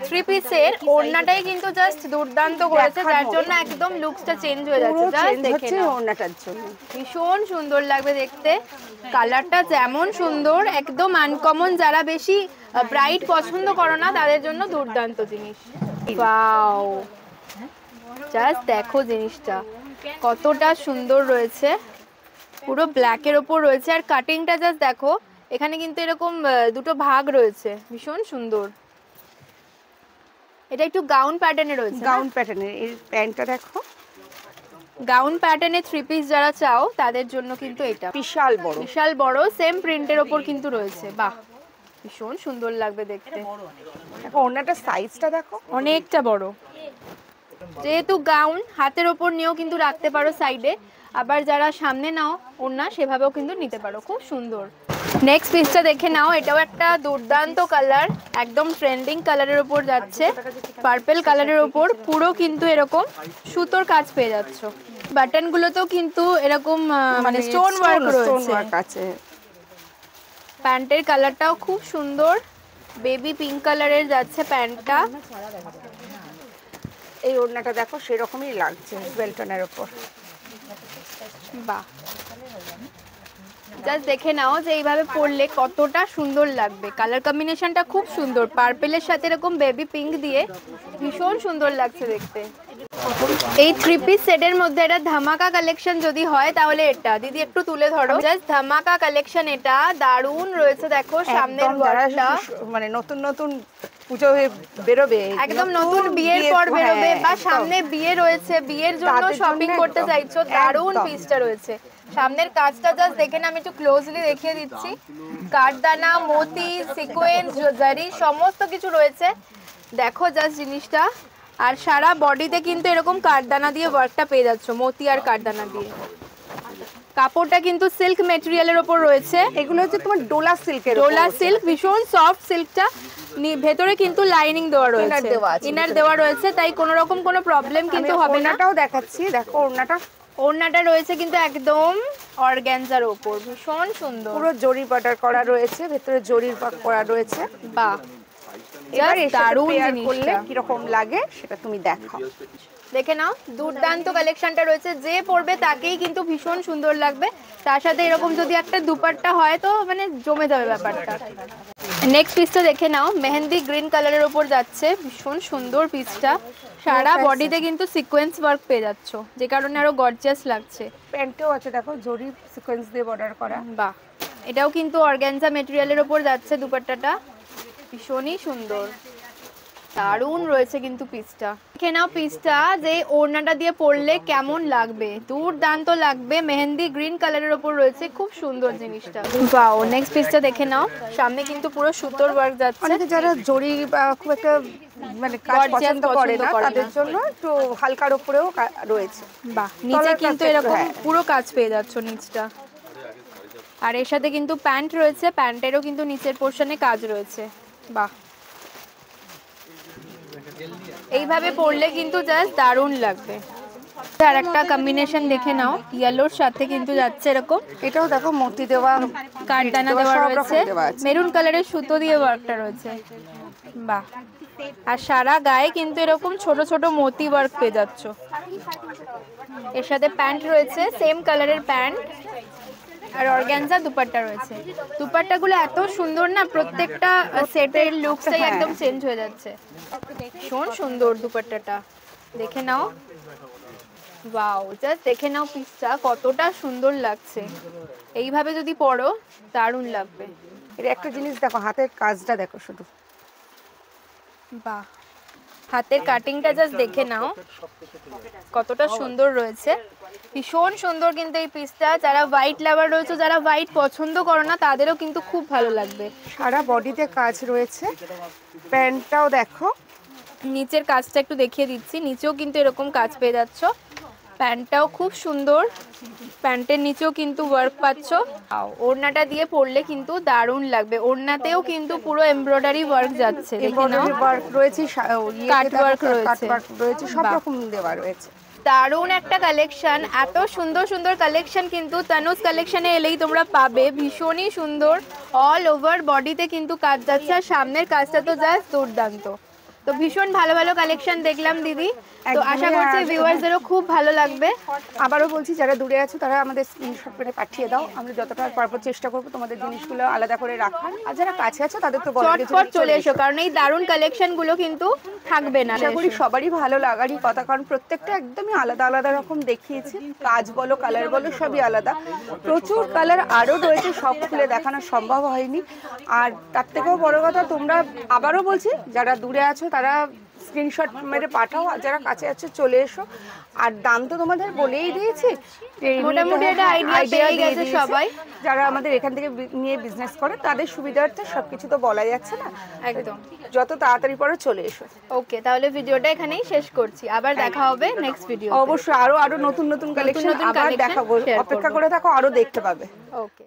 থ্রি পিসের ওড়নাটাই কিন্তু জাস্ট দুর্দান্ত করেছে, যার জন্য একদম লুকসটা চেঞ্জ হয়ে যাচ্ছে। জাস্ট দেখে নাও, ওড়নাটার জন্য ভীষণ সুন্দর লাগবে দেখতে। কালারটা যেমন সুন্দর, একদম আনকমন, যারা বেশি ব্রাইট পছন্দ করো না তাদের জন্য দুর্দান্ত জিনিস। ওয়াও, জাস্ট দেখো জিনিসটা কতটা সুন্দর রয়েছে, পুরো ব্ল্যাকের ওপর রয়েছে। আর কাটিংটা জাস্ট দেখো, এখানে কিন্তু এরকম দুটো ভাগ রয়েছে, ভীষণ সুন্দর। এটা একটু গাউন প্যাটার্নে রয়েছে, গাউন প্যাটার্নের। এর প্যান্টটা দেখো, গাউন প্যাটার্নে থ্রি পিস যারা চাও তাদের জন্য কিন্তু এটা বিশাল বড়, বিশাল বড়, সেম প্রিন্টের ওপর কিন্তু রয়েছে। বাহ, ভীষণ সুন্দর লাগবে দেখতে। দেখো ওড়নাটার সাইজটা দেখো, অনেকটা বড়। যেহেতু গাউন, হাতের ওপর নিয়েও কিন্তু রাখতে পারো সাইডে, আবার যারা সামনে নাও ওড়না সেভাবেও কিন্তু নিতে পারো, খুব সুন্দর। নেক্সট পিসটা দেখে নাও, এটাও একটা দুর্দান্ত কালার, একদম ট্রেন্ডিং কালারের উপর যাচ্ছে, পার্পল কালারের উপর, পুরো কিন্তু এরকম সুতোর কাজ পেয়ে যাচ্ছ। বাটন গুলোতেও কিন্তু এরকম মানে স্টোন ওয়ার্ক রয়েছে। প্যান্টের কালারটাও খুব সুন্দর, বেবি পিঙ্ক কালারের যাচ্ছে প্যান্টটা। এই ওড়নাটা দেখো সেরকমই লাগছে বেলটনের উপর। বাহ, জাস্ট দেখে নাও যে এইভাবে পরলে কতটা সুন্দর লাগবে। কালার কম্বিনেশনটা খুব সুন্দর, পার্পেলের সাথে এরকম বেবি পিঙ্ক দিয়ে ভীষণ সুন্দর লাগছে দেখতে। এই থ্রি পিস সেটের মধ্যে এটা ধামাকা কালেকশন যদি হয় তাহলে এটা দিদি একটু তুলে ধরো। জাস্ট ধামাকা কালেকশন, এটা দারুণ রয়েছে। দেখো সামনের ওয়ার্কটা, মানে নতুন নতুন পুজো হয়ে বেরোবে, একদম নতুন বিয়ের পর বেরোবে, বা সামনে বিয়ে রয়েছে, বিয়ের জন্য শপিং করতে চাইছো, দারুণ পিসটা রয়েছে। সামনের কাজটা জাস্ট দেখে না, আমি একটু ক্লোজলি দেখিয়ে দিচ্ছি। কাঠদানা, মতি, সিকোয়েন্স, জারি সমস্ত কিছু রয়েছে, দেখো জাস্ট জিনিসটা। আর সারা বডিতে কিন্তু এরকম কাঠদানা দিয়ে ওয়ার্কটা পেয়ে যাচ্ছ, মতি আর কাঠদানা দিয়ে। কাপড়টা কিন্তু সিল্ক মেটেরিয়ালের ওপর রয়েছে, এগুলো হচ্ছে তোমার ডোলা সিল্কের, ডোলা সিল্ক, ভীষণ সফট সিল্কটা। ভেতরে কিন্তু লাইনিং দেওয়া রয়েছে, ইনার দেওয়া রয়েছে, তাই কোনো রকম কোনো প্রবলেম কিন্তু হবে না। ওড়নাটাও দেখাচ্ছি, দেখো ওড়নাটা রয়েছে কিন্তু একদম অর্গানজার ওপর, ভীষণ সুন্দর, পুরো জরি বর্ডার করা রয়েছে, ভেতরে জরির ওয়ার্ক করা রয়েছে। বাহ, এবার দারুণ করলে কি রকম লাগে সেটা তুমি দেখো, দেখে নাও। দুর্দান্ত কালেকশনটা রয়েছে, যে পরবে তাকেই কিন্তু ভীষণ সুন্দর লাগবে। তার সাথে এরকম যদি একটা দুপাট্টা হয় তো মানে জমে যাবে ব্যাপারটা। নেক্সট পিসটা দেখে নাও, মেহেন্দি গ্রিন কালারের উপর যাচ্ছে, ভীষণ সুন্দর পিসটা। সারা বডিতে কিন্তু সিকোয়েন্স ওয়ার্ক পেয়ে যাচ্ছ, যে কারণে আরো গর্জিয়াস লাগছে। প্যান্টেও আছে দেখো জরি সিকোয়েন্স দিয়ে বর্ডার করা। বাহ, এটাও কিন্তু অর্গানজা মেটেরিয়ালের উপর যাচ্ছে দুপাট্টাটা, ভীষণই সুন্দর, দারুণ রয়েছে কিন্তু পিসটা। দেখে নাও পিসটা, যে ওড়নাটা দিয়ে পরলে কেমন লাগবে, দুর্দান্ত লাগবে। মেহেন্দি গ্রিন কালারের উপর রয়েছে, খুব সুন্দর জিনিসটা। ওয়াও, নেক্সট পিসটা দেখে নাও, সামনে কিন্তু পুরো সুতোর ওয়ার্ক যাচ্ছে। অনেকে যারা জরি বা খুব একটা মানে কাজ পছন্দ করে না তাদের জন্য একটু হালকার উপরেও রয়েছে। বাহ, নিচে কিন্তু এরকম পুরো কাজ পেয়ে যাচ্ছ নিচটা। আর এর সাথে কিন্তু প্যান্ট রয়েছে, প্যান্টেরও কিন্তু নিচের পোর্শনে কাজ রয়েছে। বাহ, এইভাবে পরলে কিন্তু জাস্ট দারুণ লাগবে। আর একটা কম্বিনেশন দেখে নাও, ইয়েলোর সাথে কিন্তু যাচ্ছে এরকম, এটাও দেখো মতি দেওয়া, কাঠদানা দেওয়া রয়েছে, মেরুন কালারের সুতো দিয়ে ওয়ার্কটা রয়েছে। বাহ, আর সারা গায়ে কিন্তু এরকম ছোট ছোট মতি ওয়ার্ক পেয়ে যাচ্ছ। এর সাথে প্যান্ট রয়েছে, সেম কালারের প্যান্ট, আর অর্গানজা দুপাট্টা রয়েছে। দুপাট্টাগুলো এত সুন্দর না, প্রত্যেকটা সেটের লুকসটাই একদম চেঞ্জ হয়ে যাচ্ছে। ভীষণ সুন্দর দুপাট্টাটা, দেখে নাও। ওয়াও, জাস্ট দেখে নাও পিসটা কতটা সুন্দর লাগছে। এইভাবে যদি পরো দারুণ লাগবে। এর একটা জিনিস দেখো, হাতের কাজটা দেখো শুধু। বাহ, হাতের কাটিংটা জাস্ট দেখে নাও কতটা সুন্দর রয়েছে, ভীষণ সুন্দর। কিন্তু এই পিসটা যারা হোয়াইট লাভার রয়েছে, যারা হোয়াইট পছন্দ করো না, তাদেরও কিন্তু খুব ভালো লাগবে। সারা বডিতে কাজ রয়েছে। প্যান্টটাও দেখো, নিচের কাজটা একটু দেখিয়ে দিচ্ছি, নিচেও কিন্তু এরকম কাজ পেয়ে যাচ্ছ। প্যান্টটাও খুব সুন্দর, প্যান্টের নিচেও কিন্তু ওয়ার্ক পাচ্ছ। ওড়নাটা দিয়ে পরলে কিন্তু দারুণ লাগবে। ওড়নাতেও কিন্তু পুরো এমব্রয়ডারি ওয়ার্ক যাচ্ছে, এমব্রয়ডারি ওয়ার্ক রয়েছে, কাট ওয়ার্ক রয়েছে, সব রকম দেওয়া রয়েছে। দারুণ একটা কালেকশন, এত সুন্দর সুন্দর কালেকশন কিন্তু তানুজ কালেকশনে এলেই তোমরা পাবে। ভীষণই সুন্দর, অল ওভার বডিতে কিন্তু কাজ যাচ্ছে, আর সামনের কাজটা তো জাস্ট দুর্দান্ত। তো ভীষণ ভালো ভালো কালেকশন দেখলাম দিদি, তো আশা করছি ভিউয়ার্সদেরও খুব ভালো লাগবে। আবারও বলছি, যারা দূরে আছো তারা আমাদের স্ক্রিনশট করে পাঠিয়ে দাও, আমরা যতটা পারবো চেষ্টা করবো তোমাদের জিনিসগুলো আলাদা করে রাখার। আর যারা কাছে আছো তাদের তো চটপট চলে এসো, কারণ এই দারুণ কালেকশনগুলো কিন্তু থাকবে না। আশা করি সবারই ভালো লাগারই কথা, কারণ প্রত্যেকটা একদমই আলাদা আলাদা রকম দেখিয়েছি, কাজ বলো কালার বলো সবই আলাদা। প্রচুর কালার আরও রয়েছে, সব খুলে দেখানো সম্ভব হয়নি। আর তার থেকেও বড় কথা, তোমরা আবারও বলছি যারা দূরে আছো তারা স্ক্রিনশট মেরে পাঠাও, আর যারা কাছে আছো চলে এসো। আর দাম তো তোমাদের বলেই দিয়েছি, মোটামুটি একটা আইডিয়া পেয়ে গেছে সবাই। যারা আমাদের এখান থেকে নিয়ে বিজনেস করে তাদের সুবিধার্থে সবকিছু তো বলা যাচ্ছে না, একদম যত তাড়াতাড়ি পরে চলে এসো। ওকে, তাহলে ভিডিওটা এখানেই শেষ করছি, আবার দেখা হবে নেক্সট ভিডিও। অবশ্যই আরো নতুন নতুন কালেকশন আবার দেখাবো, অপেক্ষা করে থাকো, আরো দেখতে পাবে। ওকে।